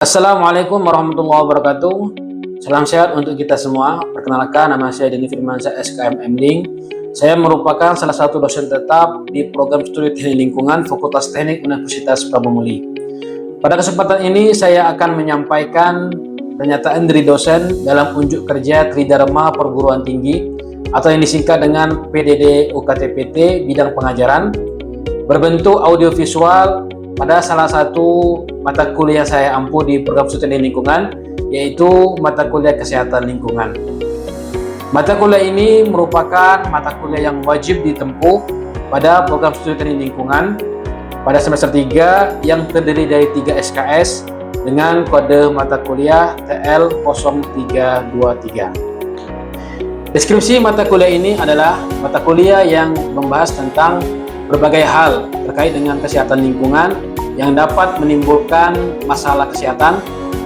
Assalamualaikum warahmatullahi wabarakatuh. Salam sehat untuk kita semua. Perkenalkan, nama saya Denny Firmansyah, SKM MLink. Saya merupakan salah satu dosen tetap di program studi Teknik Lingkungan Fakultas Teknik Universitas Prabu-Muli. Pada kesempatan ini saya akan menyampaikan pernyataan dari dosen dalam unjuk kerja Tridharma Perguruan Tinggi atau yang disingkat dengan PDD UKT-PT bidang pengajaran berbentuk audiovisual pada salah satu mata kuliah saya ampuh di program studi Teknik Lingkungan, yaitu mata kuliah Kesehatan Lingkungan. Mata kuliah ini merupakan mata kuliah yang wajib ditempuh pada program studi Teknik Lingkungan pada semester 3 yang terdiri dari 3 SKS dengan kode mata kuliah TL0323. Deskripsi mata kuliah ini adalah mata kuliah yang membahas tentang berbagai hal terkait dengan kesehatan lingkungan yang dapat menimbulkan masalah kesehatan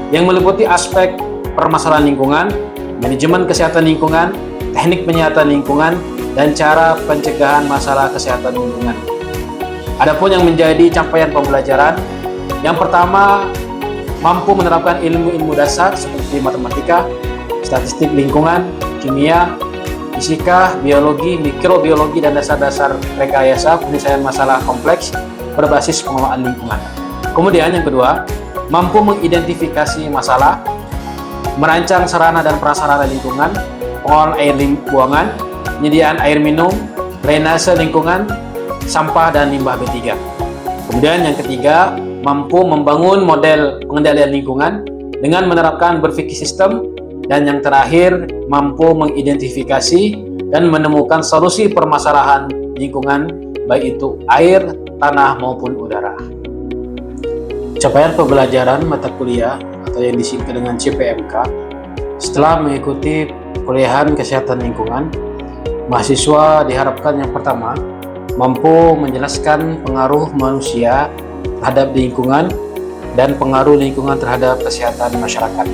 yang meliputi aspek permasalahan lingkungan, manajemen kesehatan lingkungan, teknik penyihatan lingkungan, dan cara pencegahan masalah kesehatan lingkungan. Adapun yang menjadi capaian pembelajaran, yang pertama mampu menerapkan ilmu-ilmu dasar seperti matematika, statistik lingkungan, kimia, fisika, biologi, mikrobiologi, dan dasar-dasar rekayasa penyelesaian masalah kompleks berbasis pengelolaan lingkungan. Kemudian yang kedua, mampu mengidentifikasi masalah, merancang sarana dan prasarana lingkungan, pengelolaan air buangan, penyediaan air minum, drainase lingkungan, sampah dan limbah B3. Kemudian yang ketiga, mampu membangun model pengendalian lingkungan dengan menerapkan berpikir sistem. Dan yang terakhir, mampu mengidentifikasi dan menemukan solusi permasalahan lingkungan, baik itu air, tanah, maupun udara. Capaian pembelajaran mata kuliah atau yang disingkat dengan CPMK, setelah mengikuti kuliahan kesehatan lingkungan, mahasiswa diharapkan yang pertama, mampu menjelaskan pengaruh manusia terhadap lingkungan dan pengaruh lingkungan terhadap kesehatan masyarakat.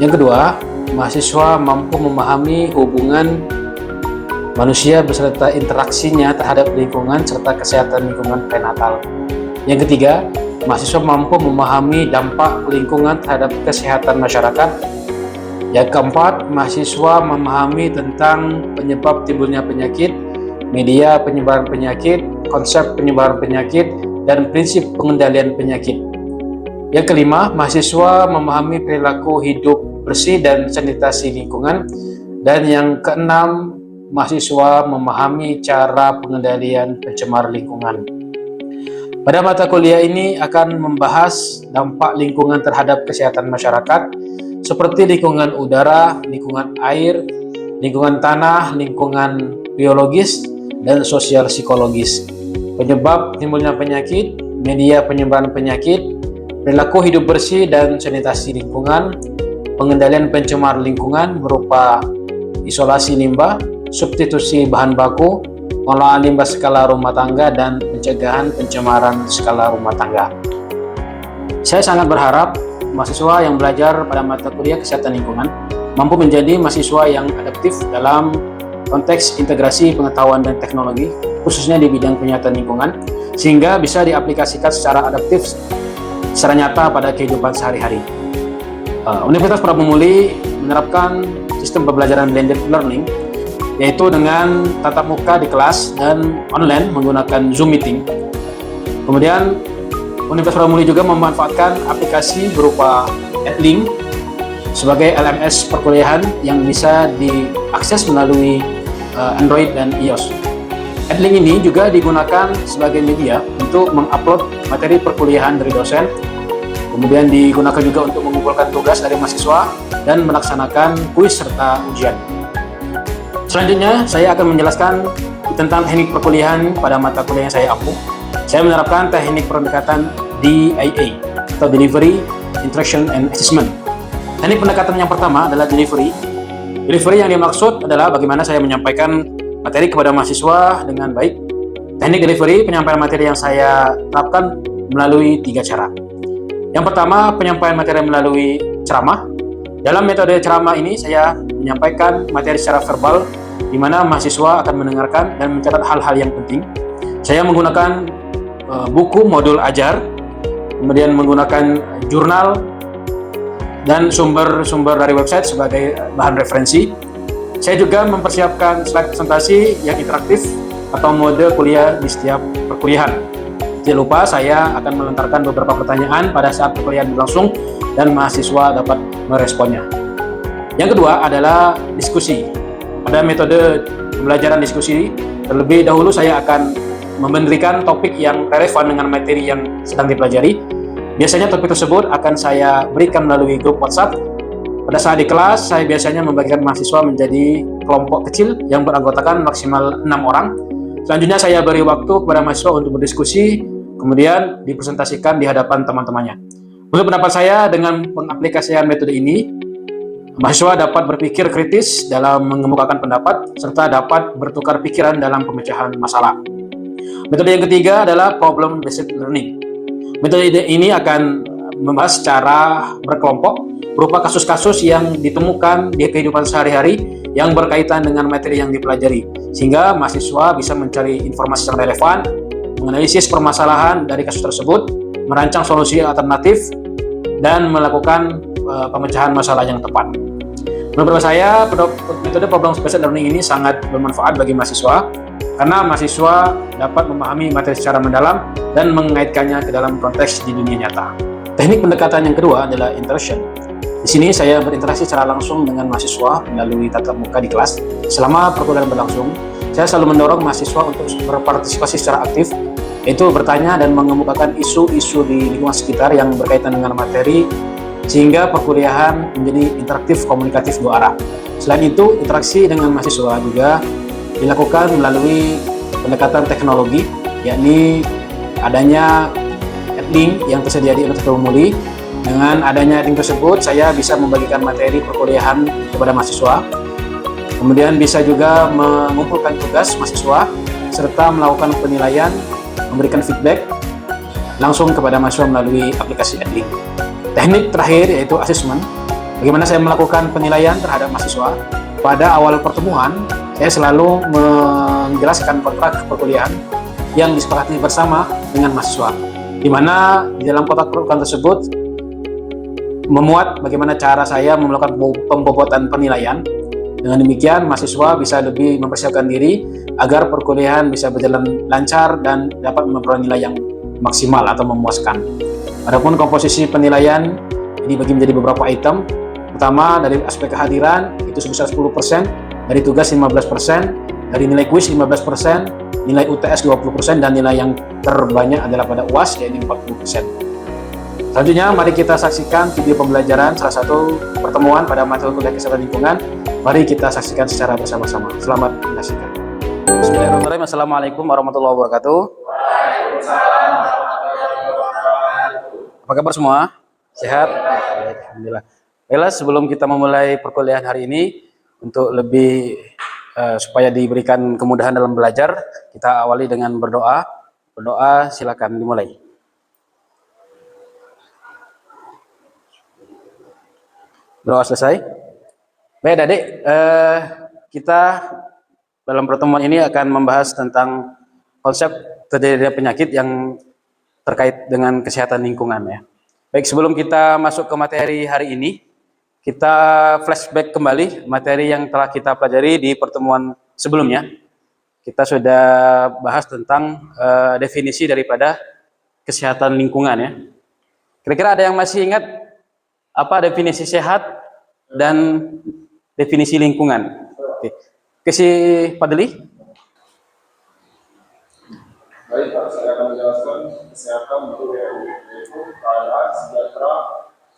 Yang kedua, mahasiswa mampu memahami hubungan manusia beserta interaksinya terhadap lingkungan serta kesehatan lingkungan prenatal. Yang ketiga, mahasiswa mampu memahami dampak lingkungan terhadap kesehatan masyarakat. Yang keempat, mahasiswa memahami tentang penyebab timbulnya penyakit, media penyebaran penyakit, konsep penyebaran penyakit, dan prinsip pengendalian penyakit. Yang kelima, mahasiswa memahami perilaku hidup bersih dan sanitasi lingkungan. Dan yang keenam, mahasiswa memahami cara pengendalian pencemar lingkungan. Pada mata kuliah ini akan membahas dampak lingkungan terhadap kesehatan masyarakat seperti lingkungan udara, lingkungan air, lingkungan tanah, lingkungan biologis, dan sosial psikologis, penyebab timbulnya penyakit, media penyebaran penyakit, perilaku hidup bersih dan sanitasi lingkungan, pengendalian pencemar lingkungan berupa isolasi limbah, substitusi bahan baku, pengelolaan limbah skala rumah tangga, dan pencegahan pencemaran skala rumah tangga. Saya sangat berharap mahasiswa yang belajar pada mata kuliah kesehatan lingkungan mampu menjadi mahasiswa yang adaptif dalam konteks integrasi pengetahuan dan teknologi, khususnya di bidang penyihatan lingkungan, sehingga bisa diaplikasikan secara adaptif secara nyata pada kehidupan sehari-hari. Universitas Prabu-Muli menerapkan sistem pembelajaran blended learning, yaitu dengan tatap muka di kelas dan online menggunakan Zoom meeting. Kemudian Universitas Prabu-Muli juga memanfaatkan aplikasi berupa EdLink sebagai LMS perkuliahan yang bisa diakses melalui Android dan iOS. EdLink ini juga digunakan sebagai media untuk mengupload materi perkuliahan dari dosen, kemudian digunakan juga untuk mengumpulkan tugas dari mahasiswa dan melaksanakan kuis serta ujian. Selanjutnya, saya akan menjelaskan tentang teknik perkuliahan pada mata kuliah yang saya ampuh. Saya menerapkan teknik pendekatan DIA atau Delivery, Interaction, and Assessment. Teknik pendekatan yang pertama adalah delivery. Delivery yang dimaksud adalah bagaimana saya menyampaikan materi kepada mahasiswa dengan baik. Teknik delivery penyampaian materi yang saya terapkan melalui 3 cara. Yang pertama, penyampaian materi melalui ceramah. Dalam metode ceramah ini, saya menyampaikan materi secara verbal, di mana mahasiswa akan mendengarkan dan mencatat hal-hal yang penting. Saya menggunakan buku modul ajar kemudian menggunakan jurnal dan sumber-sumber dari website sebagai bahan referensi. Saya juga mempersiapkan slide presentasi yang interaktif atau mode kuliah di setiap perkuliahan. Jangan lupa saya akan melontarkan beberapa pertanyaan pada saat perkuliahan berlangsung dan mahasiswa dapat meresponnya. Yang kedua adalah diskusi. Pada metode pembelajaran diskusi, terlebih dahulu saya akan memberikan topik yang relevan dengan materi yang sedang dipelajari. Biasanya topik tersebut akan saya berikan melalui grup WhatsApp. Pada saat di kelas, saya biasanya membagikan mahasiswa menjadi kelompok kecil yang beranggotakan maksimal 6 orang. Selanjutnya saya beri waktu kepada mahasiswa untuk berdiskusi, kemudian dipresentasikan di hadapan teman-temannya. Menurut pendapat saya, dengan pengaplikasian metode ini, mahasiswa dapat berpikir kritis dalam mengemukakan pendapat, serta dapat bertukar pikiran dalam pemecahan masalah. Metode yang ketiga adalah problem-based learning. Metode ini akan membahas secara berkelompok, berupa kasus-kasus yang ditemukan di kehidupan sehari-hari yang berkaitan dengan materi yang dipelajari, sehingga mahasiswa bisa mencari informasi yang relevan, menganalisis permasalahan dari kasus tersebut, merancang solusi alternatif, dan melakukan pemecahan masalah yang tepat. Menurut saya, metode problem-based learning ini sangat bermanfaat bagi mahasiswa, karena mahasiswa dapat memahami materi secara mendalam dan mengaitkannya ke dalam konteks di dunia nyata. Teknik pendekatan yang kedua adalah interaction. Di sini saya berinteraksi secara langsung dengan mahasiswa melalui tatap muka di kelas. Selama perkuliahan berlangsung, saya selalu mendorong mahasiswa untuk berpartisipasi secara aktif, yaitu bertanya dan mengemukakan isu-isu di lingkungan sekitar yang berkaitan dengan materi, sehingga perkuliahan menjadi interaktif komunikatif dua arah. Selain itu, interaksi dengan mahasiswa juga dilakukan melalui pendekatan teknologi, yakni adanya link yang tersedia di Universitas Muli. Dengan adanya link tersebut, saya bisa membagikan materi perkuliahan kepada mahasiswa. Kemudian bisa juga mengumpulkan tugas mahasiswa, serta melakukan penilaian, memberikan feedback langsung kepada mahasiswa melalui aplikasi Edlink. Teknik terakhir yaitu assessment. Bagaimana saya melakukan penilaian terhadap mahasiswa? Pada awal pertemuan, saya selalu menjelaskan kontrak perkuliahan yang disepakati bersama dengan mahasiswa, di mana di dalam kontrak perkuliahan tersebut memuat bagaimana cara saya melakukan pembobotan penilaian. Dengan demikian, mahasiswa bisa lebih mempersiapkan diri agar perkuliahan bisa berjalan lancar dan dapat memperoleh nilai yang maksimal atau memuaskan. Adapun komposisi penilaian ini dibagi menjadi beberapa item. Pertama, dari aspek kehadiran itu sebesar 10%, dari tugas 15%, dari nilai kuis 15%, nilai UTS 20%, dan nilai yang terbanyak adalah pada UAS yaitu 40%. Selanjutnya, mari kita saksikan video pembelajaran salah satu pertemuan pada mata kuliah kesehatan lingkungan. Mari kita saksikan secara bersama-sama. Selamat menyaksikan. Bismillahirrahmanirrahim. Assalamualaikum warahmatullahi wabarakatuh. Apa kabar semua? Sehat? Alhamdulillah. Baiklah, sebelum kita memulai perkuliahan hari ini, untuk lebih supaya diberikan kemudahan dalam belajar, kita awali dengan berdoa. Berdoa, silakan dimulai. Doa selesai. Baik adik, kita dalam pertemuan ini akan membahas tentang konsep terjadinya penyakit yang terkait dengan kesehatan lingkungan ya. Baik, sebelum kita masuk ke materi hari ini, kita flashback kembali materi yang telah kita pelajari di pertemuan sebelumnya. Kita sudah bahas tentang definisi daripada kesehatan lingkungan ya. Kira-kira ada yang masih ingat apa definisi sehat dan definisi lingkungan? Oke. Si Padli? Baik Pak, saya akan menjelaskan kesehatan untuk yaitu keadaan sejahtera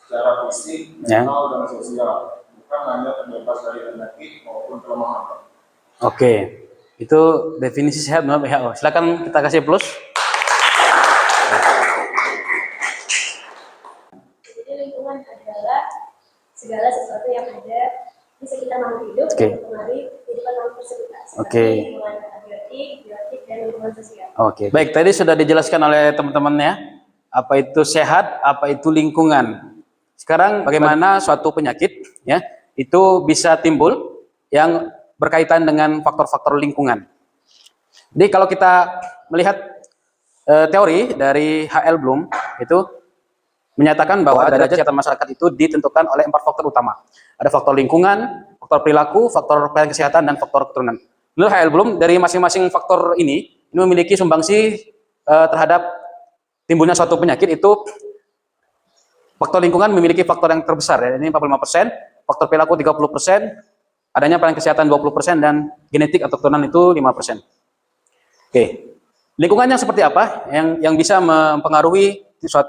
secara fisik, mental, dan sosial, bukan hanya terbebas dari penyakit maupun kelemahan Pak. Oke, itu definisi sehat menurut WHO. Silakan kita kasih plus. Jadi lingkungan adalah segala sesuatu yang ada di sekitar makhluk hidup yang mempengaruhi kehidupan makhluk tersebut. Seperti lingkungan abiotik, biotik, dan lingkungan sosial. Oke, baik. Tadi sudah dijelaskan oleh teman-teman ya, apa itu sehat, apa itu lingkungan. Sekarang bagaimana suatu penyakit ya itu bisa timbul yang berkaitan dengan faktor-faktor lingkungan. Jadi kalau kita melihat teori dari H.L. Bloom itu menyatakan bahwa derajat kesehatan masyarakat itu ditentukan oleh 4 faktor utama. Ada faktor lingkungan, faktor perilaku, faktor pelayanan kesehatan, dan faktor keturunan. Menurut HL Bloom, dari masing-masing faktor ini memiliki sumbangsi terhadap timbulnya suatu penyakit. Itu faktor lingkungan memiliki faktor yang terbesar, ya, ini 45%, faktor perilaku 30%, adanya pelayanan kesehatan 20%, dan genetik atau keturunan itu 5%. Oke, lingkungannya seperti apa yang bisa mempengaruhi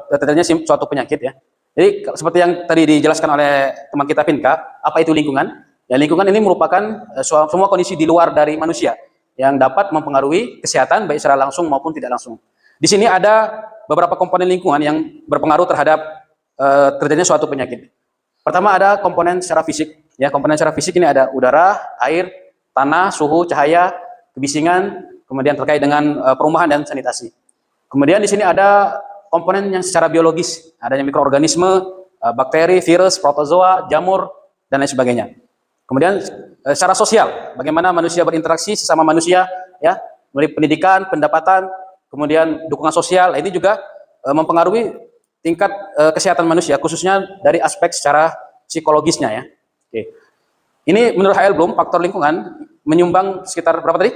terjadinya suatu penyakit, ya. Jadi seperti yang tadi dijelaskan oleh teman kita Pinka, apa itu lingkungan? Ya, lingkungan ini merupakan semua kondisi di luar dari manusia yang dapat mempengaruhi kesehatan baik secara langsung maupun tidak langsung. Di sini ada beberapa komponen lingkungan yang berpengaruh terhadap terjadinya suatu penyakit. Pertama ada komponen secara fisik, ya. Komponen secara fisik ini ada udara, air, tanah, suhu, cahaya, kebisingan, kemudian terkait dengan perumahan dan sanitasi. Kemudian di sini ada komponen yang secara biologis, adanya mikroorganisme, bakteri, virus, protozoa, jamur, dan lain sebagainya. Kemudian secara sosial, bagaimana manusia berinteraksi sesama manusia, ya, melalui pendidikan, pendapatan, kemudian dukungan sosial, ini juga mempengaruhi tingkat kesehatan manusia, khususnya dari aspek secara psikologisnya, ya. Oke. Ini menurut HL Bloom, faktor lingkungan menyumbang sekitar berapa tadi?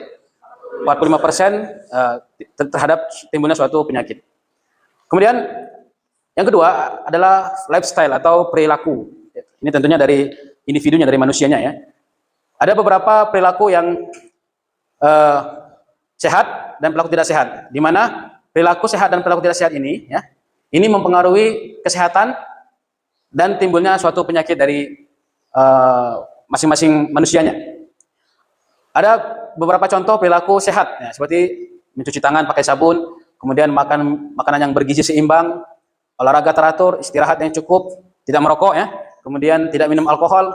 45% terhadap timbulnya suatu penyakit. Kemudian yang kedua adalah lifestyle atau perilaku. Ini tentunya dari individunya, dari manusianya, ya. Ada beberapa perilaku yang sehat dan perilaku tidak sehat. Di mana perilaku sehat dan perilaku tidak sehat ini, ya, ini mempengaruhi kesehatan dan timbulnya suatu penyakit dari masing-masing manusianya. Ada beberapa contoh perilaku sehat, ya, seperti mencuci tangan pakai sabun, kemudian makan makanan yang bergizi seimbang, olahraga teratur, istirahat yang cukup, tidak merokok, ya, kemudian tidak minum alkohol,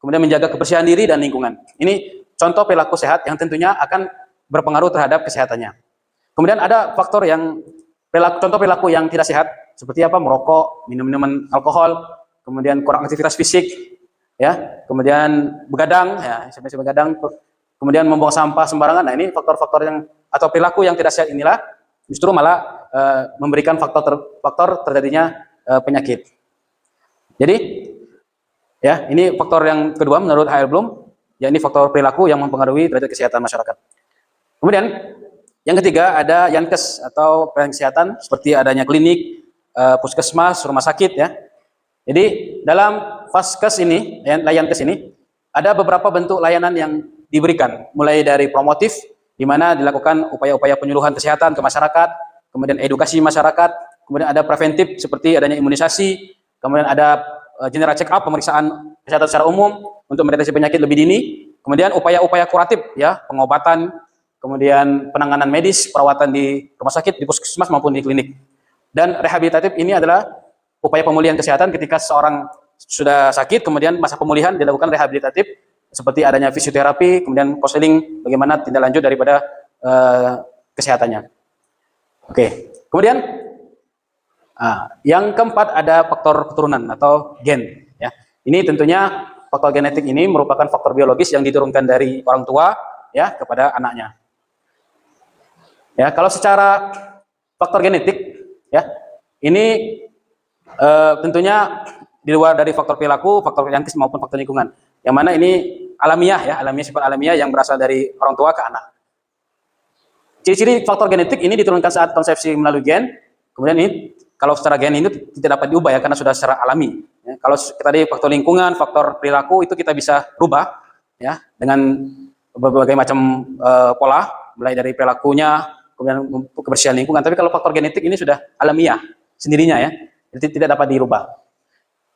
kemudian menjaga kebersihan diri dan lingkungan. Ini contoh perilaku sehat yang tentunya akan berpengaruh terhadap kesehatannya. Kemudian ada faktor yang contoh perilaku yang tidak sehat, seperti apa? Merokok, minum minuman alkohol, kemudian kurang aktivitas fisik, ya, kemudian begadang, ya, sampai begadang, kemudian membuang sampah sembarangan. Nah, ini faktor-faktor yang atau perilaku yang tidak sehat inilah justru malah memberikan faktor terjadinya penyakit. Jadi, ya, ini faktor yang kedua menurut HL Bloom, ya, ini faktor perilaku yang mempengaruhi derajat kesehatan masyarakat. Kemudian yang ketiga ada Yankes atau pelayanan kesehatan, seperti adanya klinik, puskesmas, rumah sakit, ya. Jadi dalam Vaskes ini, Yankes ini ada beberapa bentuk layanan yang diberikan, mulai dari promotif, di mana dilakukan upaya-upaya penyuluhan kesehatan ke masyarakat, kemudian edukasi masyarakat, kemudian ada preventif seperti adanya imunisasi, kemudian ada general check up, pemeriksaan kesehatan secara umum untuk mendeteksi penyakit lebih dini, kemudian upaya-upaya kuratif, ya, pengobatan, kemudian penanganan medis, perawatan di rumah sakit, di puskesmas maupun di klinik. Dan rehabilitatif ini adalah upaya pemulihan kesehatan ketika seseorang sudah sakit, kemudian masa pemulihan dilakukan rehabilitatif, seperti adanya fisioterapi, kemudian konseling, bagaimana tindak lanjut daripada kesehatannya. Oke, kemudian yang keempat ada faktor keturunan atau gen. Ya, ini tentunya faktor genetik ini merupakan faktor biologis yang diturunkan dari orang tua, ya, kepada anaknya. Ya, kalau secara faktor genetik, ya, ini tentunya di luar dari faktor perilaku, faktor Yankes maupun faktor lingkungan. Yang mana ini alamiah, ya, sifat alamiah yang berasal dari orang tua ke anak. Ciri-ciri faktor genetik ini diturunkan saat konsepsi melalui gen. Kemudian ini kalau secara gen ini tidak dapat diubah, ya, karena sudah secara alami. Ya, kalau tadi faktor lingkungan, faktor perilaku itu kita bisa rubah, ya, dengan berbagai macam pola, mulai dari perilakunya, kemudian kebersihan lingkungan. Tapi kalau faktor genetik ini sudah alamiah sendirinya, ya, jadi tidak dapat dirubah.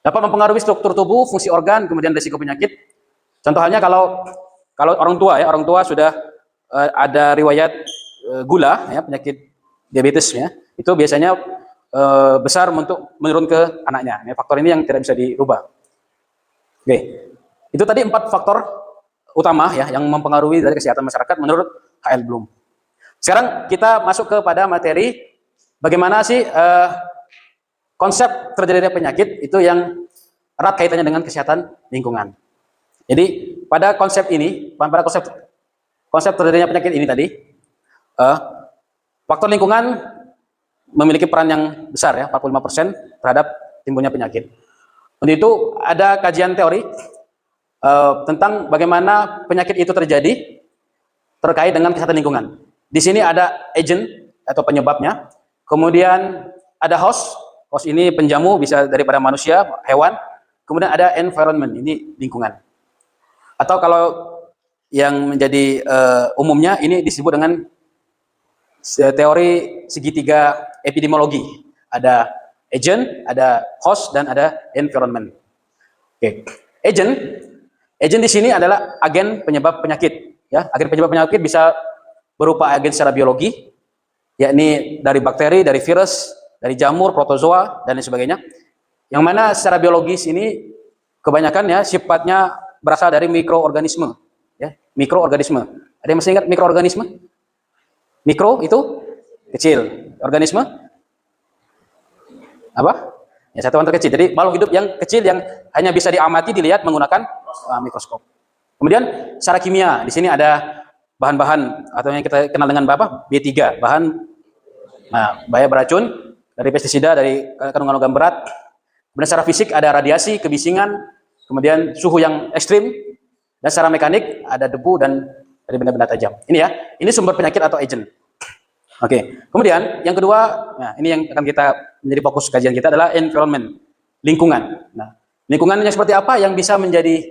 Dapat mempengaruhi struktur tubuh, fungsi organ, kemudian risiko penyakit. Contoh halnya kalau orang tua, ya, orang tua sudah ada riwayat gula, ya, penyakit diabetes, ya, itu biasanya besar untuk menurun ke anaknya. Ya, faktor ini yang tidak bisa dirubah. Oke, itu tadi 4 faktor utama, ya, yang mempengaruhi dari kesehatan masyarakat menurut HL Bloom. Sekarang kita masuk kepada materi bagaimana sih konsep terjadinya penyakit itu yang erat kaitannya dengan kesehatan lingkungan. Jadi pada konsep ini, pada konsep terjadinya penyakit ini tadi, faktor lingkungan memiliki peran yang besar, ya, 45%. terhadap timbulnya penyakit. Untuk itu ada kajian teori tentang bagaimana penyakit itu terjadi terkait dengan kesehatan lingkungan. Di sini ada agent atau penyebabnya, kemudian ada host ini penjamu bisa daripada manusia, hewan, kemudian ada environment, ini lingkungan. Atau kalau yang menjadi umumnya ini disebut dengan teori segitiga epidemiologi. Ada agent, ada host, dan ada environment. Oke. Agent di sini adalah agen penyebab penyakit. Ya, agen penyebab penyakit bisa berupa agen secara biologi, yakni dari bakteri, dari virus, dari jamur, protozoa, dan lain sebagainya. Yang mana secara biologis ini kebanyakan ya sifatnya berasal dari mikroorganisme. Ya, mikroorganisme. Ada yang masih ingat mikroorganisme? Mikro itu kecil, organisme apa? Ya, satuan terkecil. Jadi makhluk hidup yang kecil yang hanya bisa diamati, dilihat menggunakan mikroskop. Kemudian secara kimia, di sini ada bahan-bahan atau yang kita kenal dengan apa? B3, bahan bahaya beracun dari pestisida, dari kandungan logam berat. Kemudian secara fisik ada radiasi, kebisingan, kemudian suhu yang ekstrim, dan secara mekanik ada debu dan dari benda-benda tajam. Ini ya, ini sumber penyakit atau agent. Oke. Kemudian yang kedua, nah ini yang akan kita menjadi fokus kajian kita adalah environment, lingkungan. Nah, lingkungan yang seperti apa yang bisa menjadi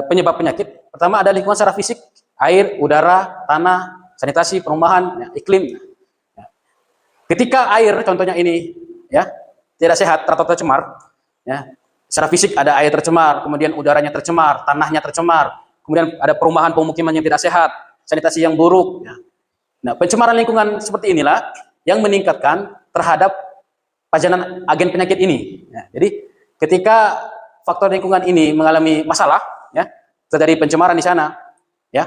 penyebab penyakit? Pertama ada lingkungan secara fisik, air, udara, tanah, sanitasi, perumahan, ya, iklim. Ya. Ketika air contohnya ini ya tidak sehat atau tercemar, ya, secara fisik ada air tercemar, kemudian udaranya tercemar, tanahnya tercemar, kemudian ada perumahan pemukiman yang tidak sehat, sanitasi yang buruk. Ya. Nah, pencemaran lingkungan seperti inilah yang meningkatkan terhadap pajanan agen penyakit ini. Ya, jadi ketika faktor lingkungan ini mengalami masalah, ya, terjadi pencemaran di sana, ya,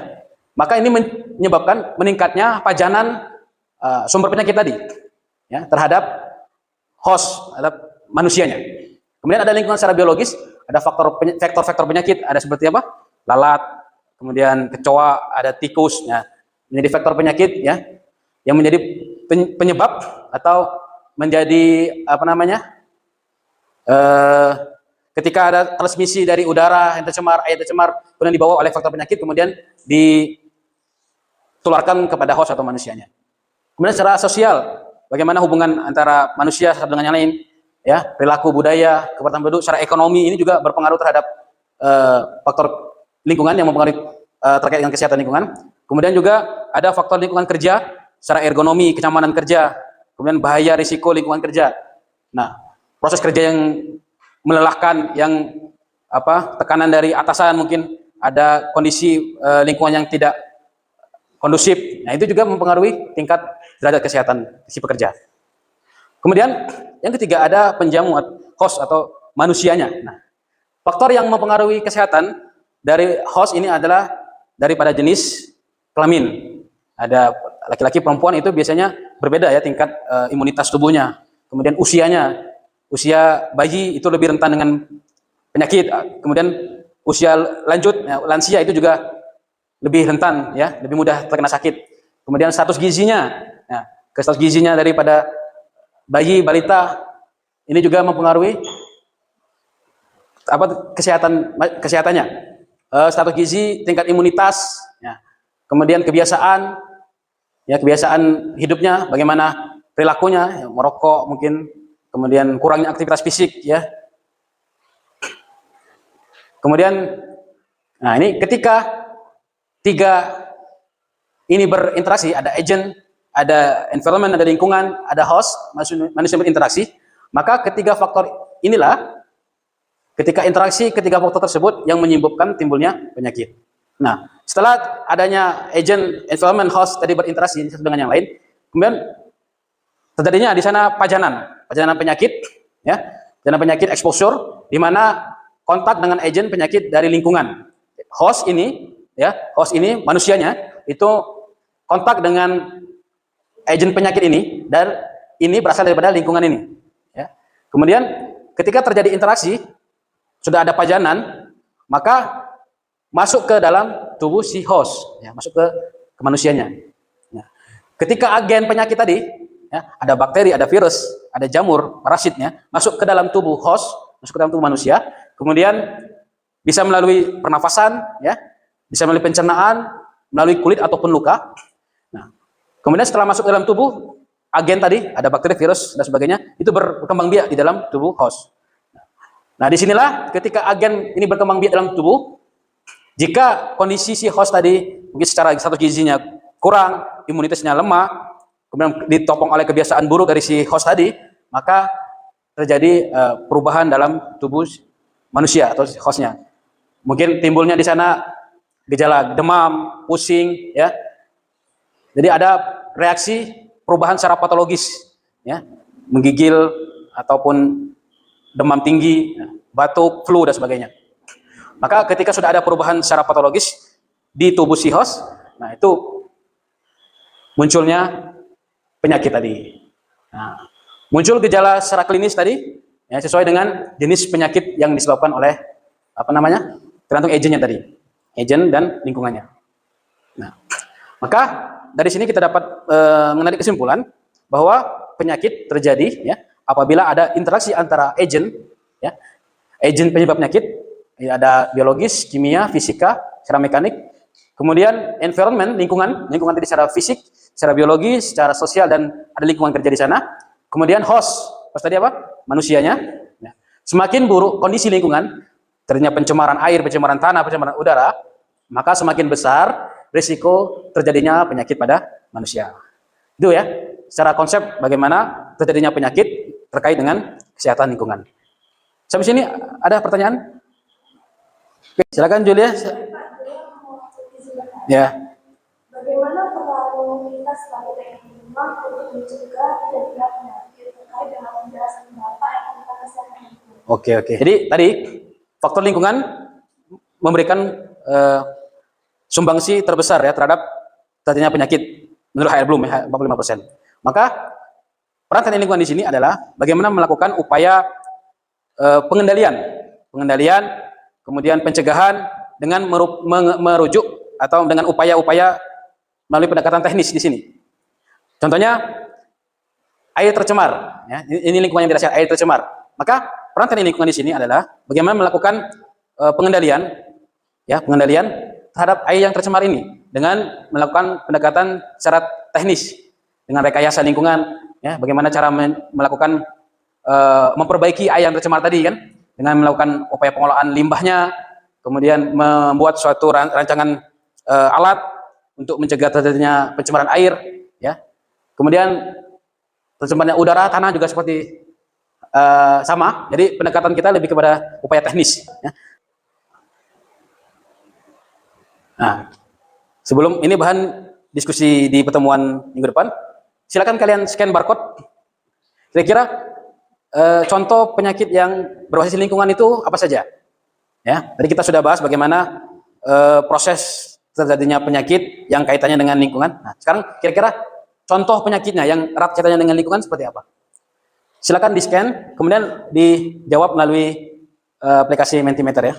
maka ini menyebabkan meningkatnya pajanan sumber penyakit tadi, ya, terhadap host, terhadap manusianya. Kemudian ada lingkungan secara biologis, ada faktor-faktor penyakit, ada seperti apa? Lalat, kemudian kecoa, ada tikus, ya, menjadi faktor penyakit, ya, yang menjadi penyebab atau menjadi apa namanya? Ketika ada transmisi dari udara yang tercemar, air tercemar, kemudian dibawa oleh faktor penyakit, kemudian ditularkan kepada host atau manusianya. Kemudian secara sosial, bagaimana hubungan antara manusia satu dengan yang lain, ya, perilaku budaya, keperluan penduduk, secara ekonomi ini juga berpengaruh terhadap faktor lingkungan yang mempengaruhi terkait dengan kesehatan lingkungan. Kemudian juga ada faktor lingkungan kerja, secara ergonomi, kenyamanan kerja, kemudian bahaya risiko lingkungan kerja. Nah, proses kerja yang melelahkan, yang apa, tekanan dari atasan, mungkin ada kondisi lingkungan yang tidak kondusif. Nah, itu juga mempengaruhi tingkat derajat kesehatan si pekerja. Kemudian yang ketiga ada penjamu, host atau manusianya. Nah, faktor yang mempengaruhi kesehatan dari host ini adalah daripada jenis kelamin. Ada laki-laki, perempuan itu biasanya berbeda ya tingkat imunitas tubuhnya. Kemudian usianya, usia bayi itu lebih rentan dengan penyakit. Kemudian usia lanjut, ya, lansia itu juga lebih rentan, ya, lebih mudah terkena sakit. Kemudian status gizinya, ya, status gizinya daripada bayi, balita ini juga mempengaruhi apa kesehatannya. Status gizi, tingkat imunitas, ya. Kemudian kebiasaan, ya, kebiasaan hidupnya, bagaimana perilakunya, ya, merokok mungkin, kemudian kurangnya aktivitas fisik, ya. Kemudian, nah ini ketika tiga ini berinteraksi, ada agent, ada environment, ada lingkungan, ada host, manusia berinteraksi, maka ketiga faktor inilah, ketika interaksi ketiga faktor tersebut yang menyebabkan timbulnya penyakit. Nah, setelah adanya agent, environment, host tadi berinteraksi satu dengan yang lain, kemudian terjadinya di sana pajanan penyakit, ya, pajanan penyakit exposure, di mana kontak dengan agent penyakit dari lingkungan. Host ini, ya, host ini manusianya itu kontak dengan agent penyakit ini, dan ini berasal daripada lingkungan ini. Ya. Kemudian ketika terjadi interaksi, sudah ada pajanan, maka masuk ke dalam tubuh si host, ya, masuk ke manusianya. Ya. Ketika agen penyakit tadi, ya, ada bakteri, ada virus, ada jamur parasitnya masuk ke dalam tubuh host, masuk ke dalam tubuh manusia, kemudian bisa melalui pernafasan, ya, bisa melalui pencernaan, melalui kulit ataupun luka. Nah, kemudian setelah masuk ke dalam tubuh, agen tadi ada bakteri, virus dan sebagainya itu berkembang biak di dalam tubuh host. Nah, disinilah ketika agen ini berkembang biak dalam tubuh, jika kondisi si host tadi mungkin secara status gizinya kurang, imunitasnya lemah, kemudian ditopang oleh kebiasaan buruk dari si host tadi, maka terjadi perubahan dalam tubuh manusia atau hostnya. Mungkin timbulnya di sana gejala demam, pusing, ya. Jadi ada reaksi perubahan secara patologis, ya, menggigil ataupun demam tinggi, batuk, flu dan sebagainya. Maka ketika sudah ada perubahan secara patologis di tubuh si host, nah itu munculnya penyakit tadi. Nah, muncul gejala secara klinis tadi, ya, sesuai dengan jenis penyakit yang disebabkan oleh apa namanya, tergantung agennya tadi, agen dan lingkungannya. Nah, maka dari sini kita dapat menarik kesimpulan bahwa penyakit terjadi, ya, apabila ada interaksi antara agen, ya, agen penyebab penyakit, ya, ada biologis, kimia, fisika, secara mekanik, kemudian environment, lingkungan tadi secara fisik, secara biologi, secara sosial, dan ada lingkungan kerja di sana. Kemudian host tadi apa? Manusianya. Nah, semakin buruk kondisi lingkungan, terjadinya pencemaran air, pencemaran tanah, pencemaran udara, maka semakin besar risiko terjadinya penyakit pada manusia. Itu ya, secara konsep bagaimana terjadinya penyakit terkait dengan kesehatan lingkungan. Sampai sini ada pertanyaan? Oke, silakan Julia. Ya. Bagaimana peran kita sebagai teknik lingkungan untuk mencegah terjadinya penyakit terkait dengan penjelasan Bapak yang tentang kesehatan lingkungan? Oke. Jadi tadi faktor lingkungan memberikan sumbangsi terbesar, ya, terhadap terjadinya penyakit menurut HR Bloom, ya, 45%. Maka peran teknik lingkungan di sini adalah bagaimana melakukan upaya pengendalian, kemudian pencegahan dengan merujuk atau dengan upaya-upaya melalui pendekatan teknis di sini. Contohnya air tercemar, ya, ini lingkungan yang dirasa air tercemar. Maka peran teknik lingkungan di sini adalah bagaimana melakukan pengendalian terhadap air yang tercemar ini dengan melakukan pendekatan secara teknis dengan rekayasa lingkungan, ya, bagaimana cara melakukan memperbaiki air yang tercemar tadi, kan, dengan melakukan upaya pengolahan limbahnya, kemudian membuat suatu rancangan alat untuk mencegah terjadinya pencemaran air, ya. Kemudian tercemarnya udara, tanah juga seperti sama. Jadi pendekatan kita lebih kepada upaya teknis, ya. Nah, sebelum ini bahan diskusi di pertemuan minggu depan, silakan kalian scan barcode. Kira-kira contoh penyakit yang berbasis lingkungan itu apa saja? Ya, tadi kita sudah bahas bagaimana proses terjadinya penyakit yang kaitannya dengan lingkungan. Nah, sekarang kira-kira contoh penyakitnya yang erat kaitannya dengan lingkungan seperti apa? Silakan di scan, kemudian dijawab melalui aplikasi Mentimeter, ya.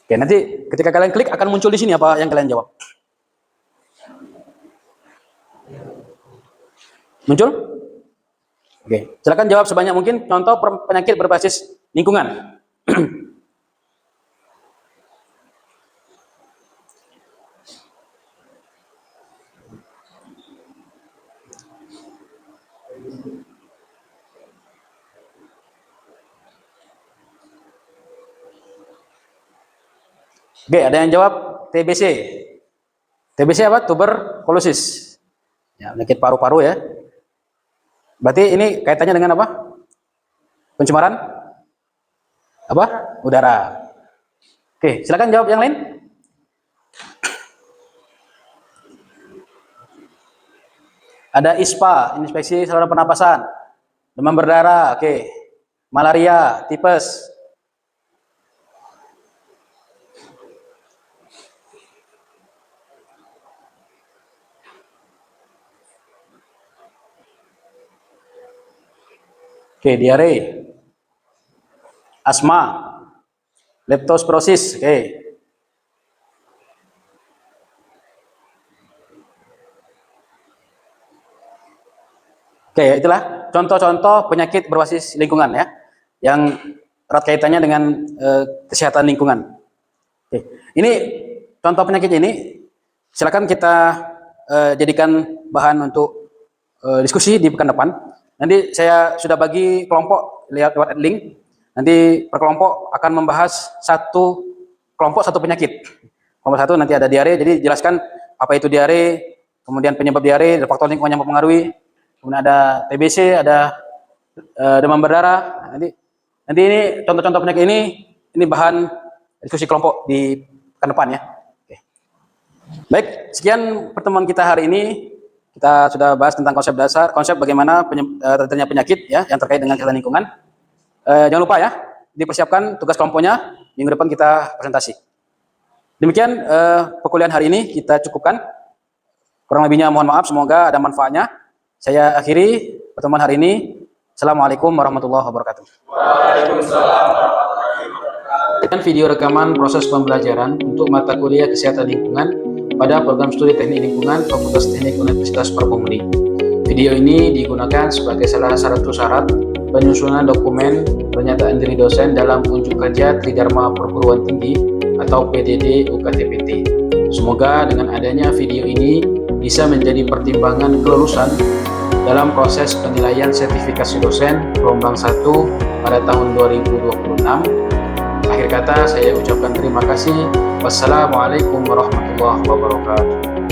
Oke, nanti ketika kalian klik akan muncul di sini apa yang kalian jawab. Muncul? Oke, silakan jawab sebanyak mungkin contoh penyakit berbasis lingkungan. Oke, ada yang jawab TBC. TBC apa? Tuberkulosis. Ya, penyakit paru-paru, ya. Berarti ini kaitannya dengan apa? Pencemaran? Apa? Udara. Oke, silakan jawab yang lain. Ada ISPA, infeksi saluran pernapasan, demam berdarah, oke. Malaria, tipes. Oke, diare, asma, leptospirosis, oke. Oke, itulah contoh-contoh penyakit berbasis lingkungan ya, yang erat kaitannya dengan kesehatan lingkungan. Oke, ini contoh penyakit ini, silakan kita jadikan bahan untuk diskusi di pekan depan. Nanti saya sudah bagi kelompok lewat link. Nanti per kelompok akan membahas satu penyakit. Kelompok satu nanti ada diare, jadi jelaskan apa itu diare, kemudian penyebab diare, faktor lingkungan yang mempengaruhi. Kemudian ada TBC, ada demam berdarah. Nanti ini contoh-contoh penyakit ini bahan diskusi kelompok di pekan depan ya. Oke. Baik, sekian pertemuan kita hari ini. Kita sudah bahas tentang konsep bagaimana terjadinya penyakit ya yang terkait dengan kesehatan lingkungan. Jangan lupa ya, dipersiapkan tugas kelompoknya, minggu depan kita presentasi. Demikian perkuliahan hari ini kita cukupkan. Kurang lebihnya mohon maaf, semoga ada manfaatnya. Saya akhiri pertemuan hari ini. Assalamualaikum warahmatullahi wabarakatuh. Waalaikumsalam warahmatullahi wabarakatuh. Dan video rekaman proses pembelajaran untuk mata kuliah kesehatan lingkungan pada program studi teknik lingkungan Fakultas Teknik Universitas Parapumuri. Video ini digunakan sebagai salah satu syarat penyusunan dokumen pernyataan diri dosen dalam unjuk kerja Tridharma Perguruan Tinggi atau PDD UKTPT. Semoga dengan adanya video ini bisa menjadi pertimbangan kelulusan dalam proses penilaian sertifikasi dosen gelombang 1 pada tahun 2026. Akhir kata saya ucapkan terima kasih. Wassalamualaikum warahmatullahi wabarakatuh.